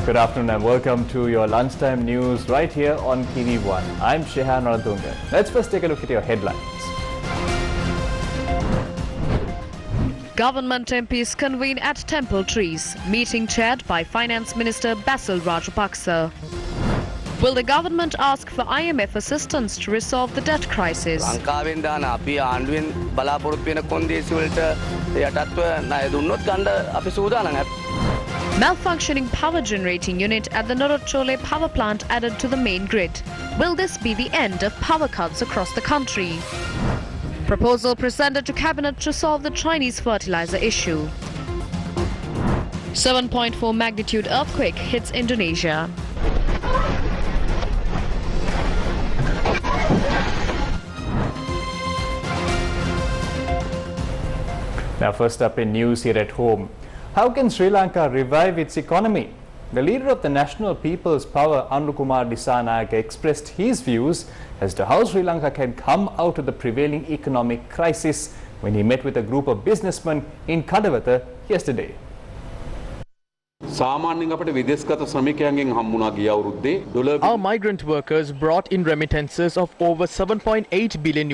Good afternoon and welcome to your lunchtime news right here on TV1. I'm Shehan Radunga. Let's first take a look at your headlines. Government MPs convene at Temple Trees. Meeting chaired by Finance Minister Basil Rajapaksa. Will the government ask for IMF assistance to resolve the debt crisis? Lankaවෙන් දාන අපි ආණ්ඩුවෙන් බලාපොරොත්තු වෙන කොන්දේසි වලට යටත්ව ණය දුන්නොත් ගන්න අපි සූදානම්. Malfunctioning power generating unit at the Norotchole power plant added to the main grid. Will this be the end of power cuts across the country? Proposal presented to Cabinet to solve the Chinese fertilizer issue. 7.4 magnitude earthquake hits Indonesia. Now first up in news here at home. How can Sri Lanka revive its economy? The leader of the National People's Power, Anukumar Dissanayake, expressed his views as to how Sri Lanka can come out of the prevailing economic crisis when he met with a group of businessmen in Kadawatha yesterday. Our migrant workers brought in remittances of over $7.8 billion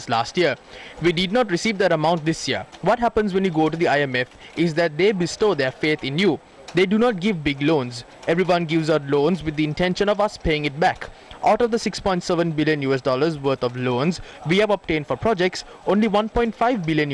last year. We did not receive that amount this year. What happens when you go to the IMF is that they bestow their faith in you. They do not give big loans. Everyone gives out loans with the intention of us paying it back. Out of the $6.7 billion worth of loans we have obtained for projects, only $1.5 billion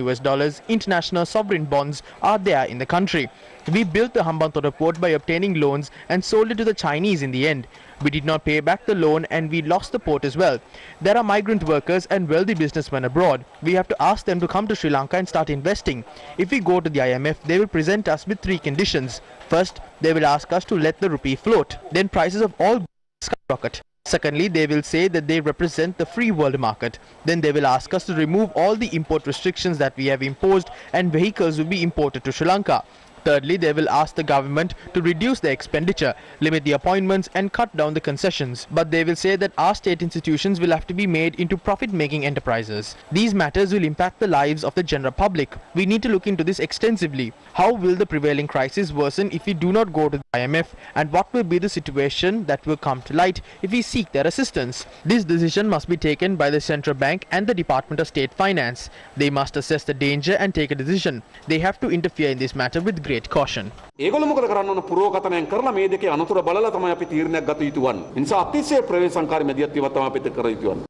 international sovereign bonds are there in the country. We built the Hambantota port by obtaining loans and sold it to the Chinese in the end. We did not pay back the loan and we lost the port as well. There are migrant workers and wealthy businessmen abroad. We have to ask them to come to Sri Lanka and start investing. If we go to the IMF, they will present us with 3 conditions. First, they will ask us to let the rupee float. Then prices of all goods skyrocket. Secondly, they will say that they represent the free world market. Then they will ask us to remove all the import restrictions that we have imposed and vehicles will be imported to Sri Lanka. Thirdly, they will ask the government to reduce the expenditure, limit the appointments and cut down the concessions. But they will say that our state institutions will have to be made into profit-making enterprises. These matters will impact the lives of the general public. We need to look into this extensively. How will the prevailing crisis worsen if we do not go to the IMF? And what will be the situation that will come to light if we seek their assistance? This decision must be taken by the Central Bank and the Department of State Finance. They must assess the danger and take a decision. They have to interfere in this matter with great caution. ඒගොල්ලෝ මොකද කරන්න ඕන පුරෝගතනයෙන් කරලා මේ දෙකේ අනතුර බලලා තමයි අපි තීරණයක් ගත යුතු වන්නේ. ඒ නිසා අතිශය ප්‍රවේශංකාරී මැදිහත්වීමක් තමයි අපිට කර යුතු වන්නේ.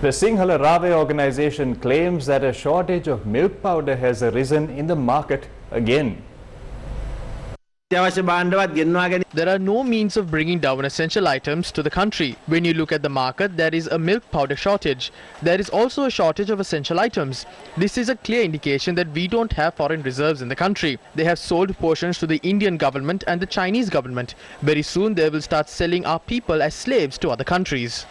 The Sinhala Rave organization claims that a shortage of milk powder has arisen in the market again. There are no means of bringing down essential items to the country. When you look at the market, there is a milk powder shortage. There is also a shortage of essential items. This is a clear indication that we don't have foreign reserves in the country. They have sold portions to the Indian government and the Chinese government. Very soon they will start selling our people as slaves to other countries.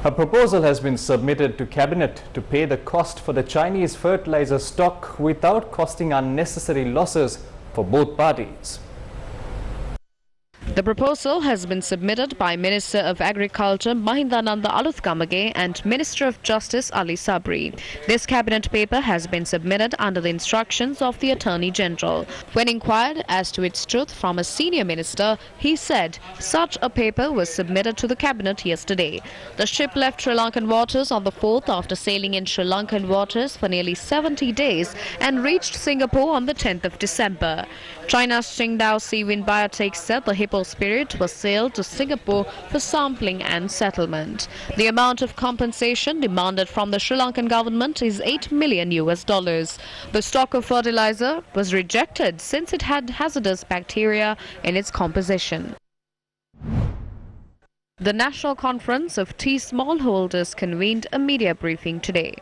A proposal has been submitted to Cabinet to pay the cost for the Chinese fertilizer stock without costing unnecessary losses for both parties. The proposal has been submitted by Minister of Agriculture Mahindananda Aluthkamage and Minister of Justice Ali Sabri. This cabinet paper has been submitted under the instructions of the Attorney General. When inquired as to its truth from a senior minister, he said such a paper was submitted to the cabinet yesterday. The ship left Sri Lankan waters on the 4th after sailing in Sri Lankan waters for nearly 70 days and reached Singapore on the 10th of December. China's Qingdao Seawind Biotech said the Hippo Spirit was sailed to Singapore for sampling and settlement. The amount of compensation demanded from the Sri Lankan government is $8 million. The stock of fertilizer was rejected since it had hazardous bacteria in its composition. The National Conference of Tea Smallholders convened a media briefing today.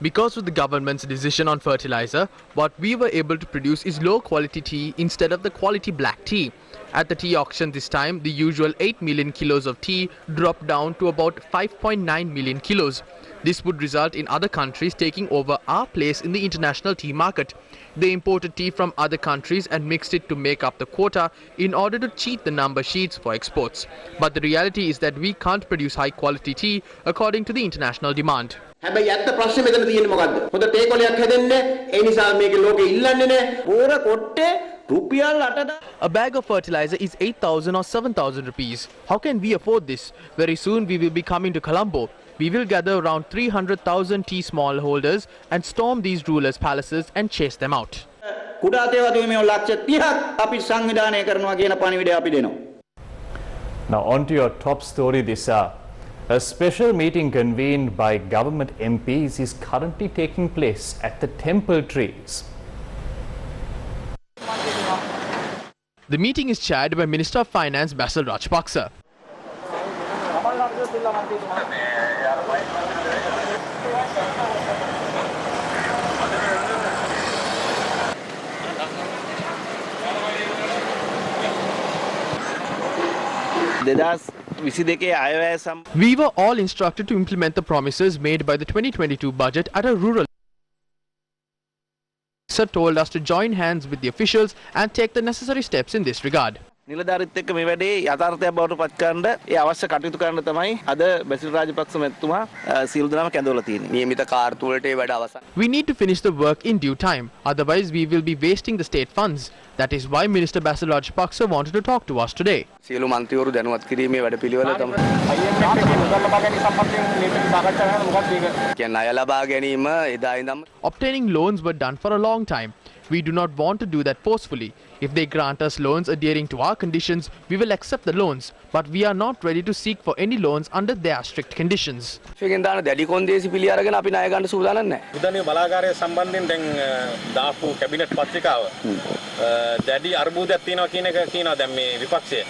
Because of the government's decision on fertilizer, what we were able to produce is low quality tea instead of the quality black tea. At the tea auction this time, the usual 8 million kilos of tea dropped down to about 5.9 million kilos. This would result in other countries taking over our place in the international tea market. They imported tea from other countries and mixed it to make up the quota in order to cheat the number sheets for exports. But the reality is that we can't produce high quality tea according to the international demand. හැබැයි ඇත්ත ප්‍රශ්නේ මෙතන තියෙන්නේ මොකද්ද? හොඳ තේ කොලයක් හැදෙන්නේ ඒ නිසා මේකේ ලෝකෙ ඉල්ලන්නේ නැහැ. පෝර කොට්ටේ රුපියල් 8,000. A bag of fertilizer is 8,000 or 7,000 rupees. How can we afford this? Very soon we will be coming to Colombo. We will gather around 300,000 tea smallholders and storm these rulers' palaces and chase them out. කුඩා තේ වගේ මේ ලක්ෂ 30ක් අපි සංවිධානය කරනවා කියන පණිවිඩය අපි දෙනවා. Now on to your top story this hour. A special meeting convened by government MPs is currently taking place at the Temple Trees. The meeting is chaired by Minister of Finance Basil Rajapaksa. We were all instructed to implement the promises made by the 2022 budget at a rural. Sir told us to join hands with the officials and take the necessary steps in this regard. නිලධාරීත් එක්ක මේ වැඩේ යථාර්ථයක් බවට පත් කරන්න ඒ අවශ්‍ය කටයුතු කරන්න තමයි අද බැසිල් රාජපක්ෂ මැතිතුමා සීල් දනම කැඳවලා තියෙන්නේ. නියමිත කාර්තු වලට ඒ වැඩ අවසන්. We need to finish the work in due time, otherwise we will be wasting the state funds. That is why Minister Basil Rajapaksa wanted to talk to us today. සියලු මන්ත්‍රීවරු දැනුවත් කිරීමේ වැඩපිළිවෙල තමයි. කියන්නේ ණය ලබා ගැනීම එදා ඉඳන් Obtaining loans were done for a long time. We do not want to do that forcefully. If they grant us loans adhering to our conditions, we will accept the loans. But we are not ready to seek for any loans under their strict conditions. ෆිගෙන් දාන දැඩි කොන්දේසි පිළි අරගෙන අපි ණය ගන්න සූදානම් නැහැ. උදනේ බලාගාරය සම්බන්ධයෙන් දැන් දාපු කැබිනට් පත්‍රිකාව දැඩි අර්බුදයක් තියෙනවා කියන එක කියනවා දැන් මේ විපක්ෂය.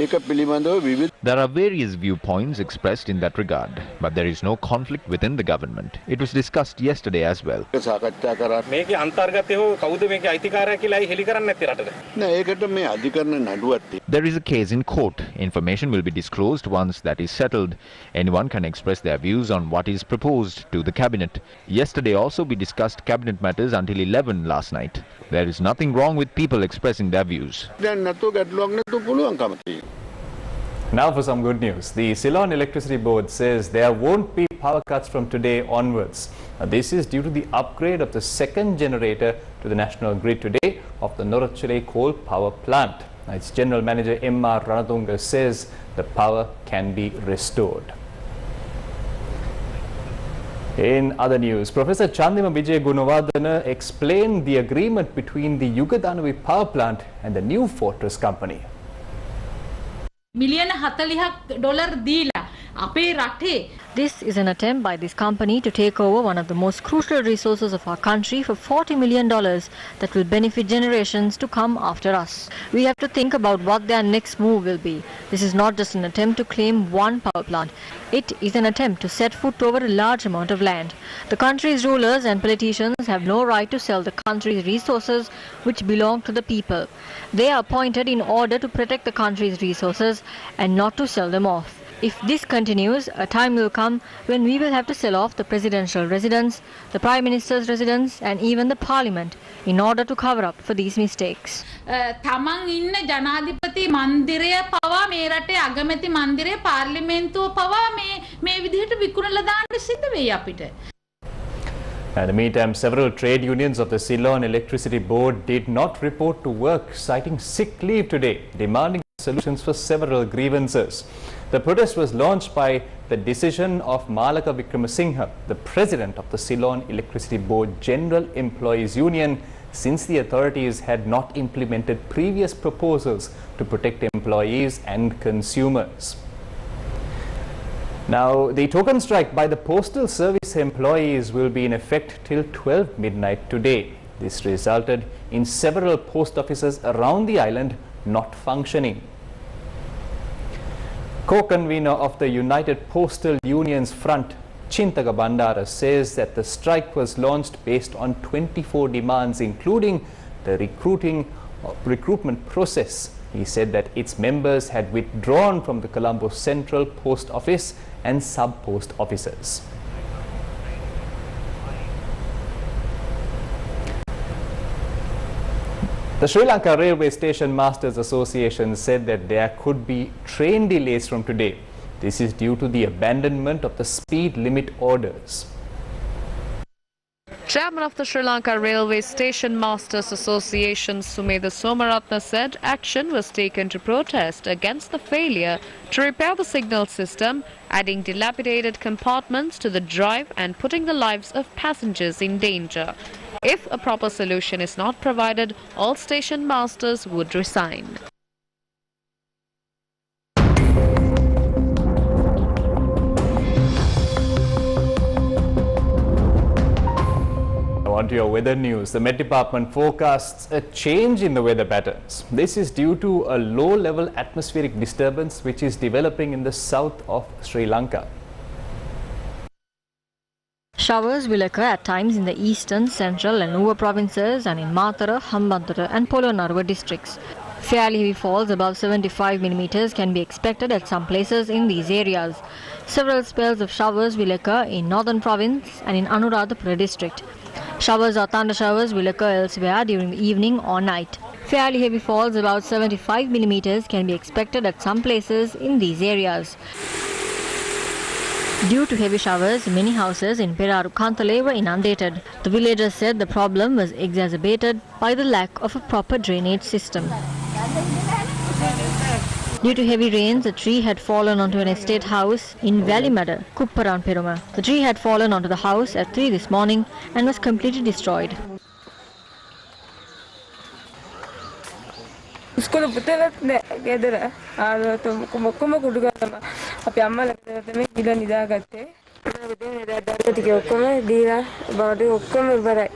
ඒක පිළිබඳව විවිධ There are various viewpoints expressed in that regard, but there is no conflict within the government. It was discussed yesterday as well. සාකච්ඡා කරා. මේකේ අන්තර්ගතය හෝ කවුද මේකේ අයිතිකාරයා කියලා හෙලි කරන්නේ නැති රටට. නෑ ඒකට මේ අධිකරණ නඩුවක් තියෙනවා. There is a case in court. Information will be disclosed once that is settled. Anyone can express their views on what is proposed to the cabinet. Yesterday also we discussed cabinet matters until 11 last night. There is nothing wrong with people expressing their views. දැන් නැතෝ ගැටලුවක් නැතෝ පුළුවන්කම තියෙනවා. Now for some good news. The Ceylon Electricity Board says there won't be power cuts from today onwards. This is due to the upgrade of the second generator to the national grid today of the Norachile coal power plant. Its General Manager M.R. Ranatunga says the power can be restored. In other news, Professor Chandima Vijay Gunawardana explained the agreement between the Yugadanavi power plant and the New Fortress company. මිලියන 40ක් දීලා අපේ රටේ. This is an attempt by this company to take over one of the most crucial resources of our country for $40 million that will benefit generations to come after us. We have to think about what their next move will be. This is not just an attempt to claim one power plant. It is an attempt to set foot over a large amount of land. The country's rulers and politicians have no right to sell the country's resources which belong to the people. They are appointed in order to protect the country's resources and not to sell them off. If this continues, a time will come when we will have to sell off the presidential residence, the Prime Minister's residence and even the Parliament in order to cover up for these mistakes. තමන් ඉන්න ජනාධිපති මන්දිරය පවා මේ රටේ අගමැති මන්දිරය පාර්ලිමේන්තුව පවා මේ විදිහට විකුණලා දාන්න සිද්ධ වෙයි අපිට. In the meantime, several trade unions of the Ceylon Electricity Board did not report to work, citing sick leave today, demanding solutions for several grievances. The protest was launched by the decision of Malaka Vikramasinghe, the president of the Ceylon Electricity Board General Employees Union, since the authorities had not implemented previous proposals to protect employees and consumers. Now, the token strike by the Postal Service employees will be in effect till 12 midnight today. This resulted in several post offices around the island not functioning. Co-convener of the United Postal Unions Front, Chintaga Bandara, says that the strike was launched based on 24 demands, including the recruitment process He said that its members had withdrawn from the Colombo Central Post Office and sub-post offices. The Sri Lanka Railway Station Masters Association said that there could be train delays from today. This is due to the abandonment of the speed limit orders. Chairman of the Sri Lanka Railway Station Masters Association, Sumedha Somaratna, said action was taken to protest against the failure to repair the signal system, adding dilapidated compartments to the drive and putting the lives of passengers in danger. If a proper solution is not provided, all station masters would resign. On to your weather news. The Met Department forecasts a change in the weather patterns. This is due to a low-level atmospheric disturbance which is developing in the south of Sri Lanka. Showers will occur at times in the eastern, central and Nuwa provinces and in Matara, Hambantota and Polonnaruwa districts. Fairly heavy falls above 75 mm can be expected at some places in these areas. Several spells of showers will occur in Northern Province and in Anuradhapura district. Showers or thunder showers will occur elsewhere during the evening or night. Fairly heavy falls about 75 mm can be expected at some places in these areas. Due to heavy showers, many houses in Peraru Kantale were inundated. The villagers said the problem was exacerbated by the lack of a proper drainage system. Due to heavy rains, a tree had fallen onto an estate house in Valimada, Kupparan Peruma. The tree had fallen onto the house at 3 this morning and was completely destroyed. ඉස්කෝල පුතේවත් ගෙදර කොම කුඩු ගම අපි අම්මලා තමයි ගිල නිදාගත්තේ දෙන්නේ දඩ ටික ඔක්කොම දීලා බඩේ ඔක්කොම ඉවරයි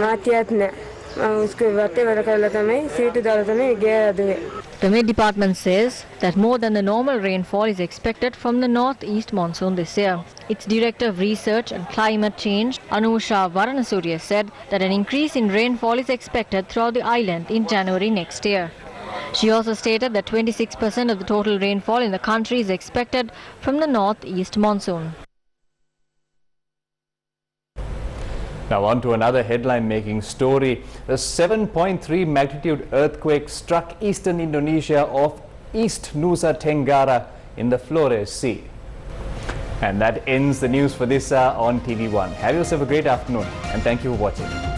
මාතියත් නෑ මම ඉස්කෝල වටේ වැඩ කරලා තමයි සීටු දාලා තමයි ගේ ඇදුවේ. The Met Department says that more than the normal rainfall is expected from the northeast monsoon this year. Its Director of Research and Climate Change, Anusha Varanasuriya, said that an increase in rainfall is expected throughout the island in January next year. She also stated that 26% of the total rainfall in the country is expected from the northeast monsoon. Now on to another headline-making story. A 7.3 magnitude earthquake struck eastern Indonesia off East Nusa Tenggara in the Flores Sea. And that ends the news for this hour on TV1. Have yourself a great afternoon and thank you for watching.